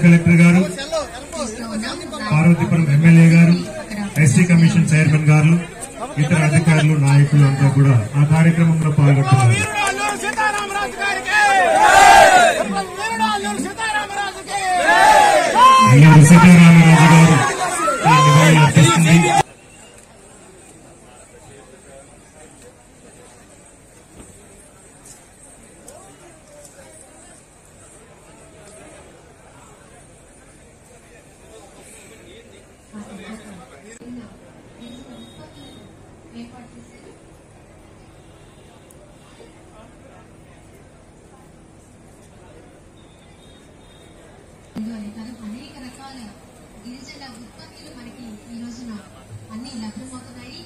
Collector గారు, Parvathipuram MLA గారు, SC commission chairman గారు, ఇతర అధికారులు, నాయకులు అంతా కూడా ఆ కార్యక్రమంలో పాల్గొంటున్నారు. సీతారామరాజు గారు నివాళులు అర్పిస్తుంది. అనేక రకాల గిరిజన ఉత్పత్తులు మనకి ఈ రోజున అన్ని లభ్యమవుతున్నాయి.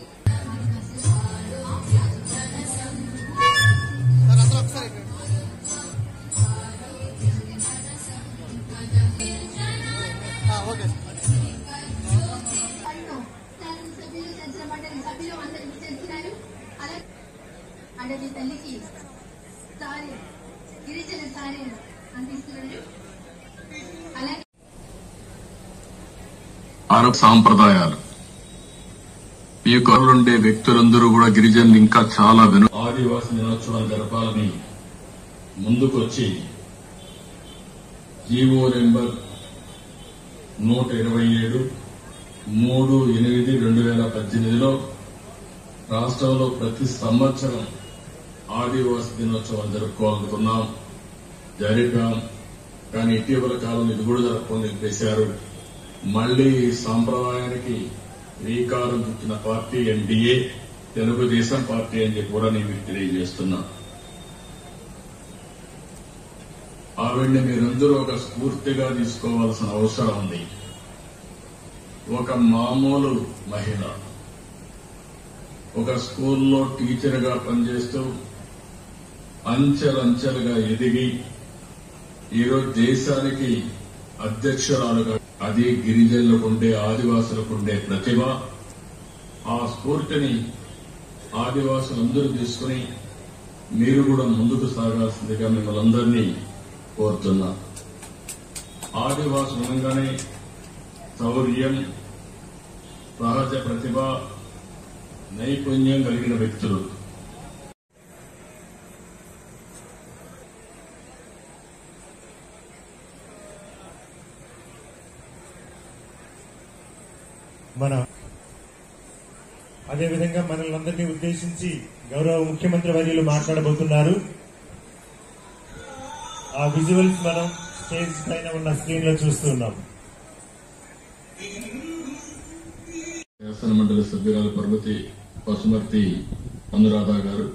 సభ్యులు అందరికి చేస్తున్నారు. అలాగే తల్లికి సారీ గిరిజన సారీ అందిస్తున్నారు. అలాగే ఆరోగ్య సాంప్రదాయాలు ఈ కొరలుండే వ్యక్తులందరూ కూడా గిరిజనులు ఇంకా చాలా ఆదివాసీ దినోత్సవాన్ని జరపాలని ముందుకొచ్చి జీవో నెంబర్ 127 3/8/2018లో రాష్ట్రంలో ప్రతి సంవత్సరం ఆదివాసీ దినోత్సవం జరుపుకోవాలనుకున్నాం, జరిపాం. కానీ ఇటీవల కాలంలో ఇది కూడా జరపకుండా నిలిపేశారు. మళ్లీ ఈ సాంప్రదాయానికి శ్రీకారం చుట్టిన పార్టీ ఎన్డీఏ తెలుగుదేశం పార్టీ అని చెప్పి కూడా నేను మీకు తెలియజేస్తున్నా. ఆవిడ్ని మీరందరూ ఒక స్ఫూర్తిగా తీసుకోవాల్సిన అవసరం ఉంది. ఒక మామూలు మహిళ ఒక స్కూల్లో టీచర్గా పనిచేస్తూ అంచెలంచెలుగా ఎదిగి ఈరోజు దేశానికి అధ్యక్షురాలుగా, అది గిరిజనులకుండే ఆదివాసులకుండే ప్రతిభ. ఆ స్ఫూర్తిని ఆదివాసులందరూ తీసుకుని మీరు కూడా ముందుకు సాగాల్సిందిగా మిమ్మల్ని అందరినీ కోరుతున్నా. ఆదివాసులు అనగానే శౌర్యం, సహజ ప్రతిభ, నైపుణ్యం కలిగిన వ్యక్తులు. అదేవిధంగా మనల్ని అందరినీ ఉద్దేశించి గౌరవ ముఖ్యమంత్రి వర్యులు మాట్లాడబోతున్నారు. ఆ విజువల్స్ మనం స్టేజ్ పైన ఉన్న స్క్రీన్ లో చూస్తున్నాం. శాసన మండలి సభ్యురాలు పర్వతి పసుమర్తి అనురాధ గారు,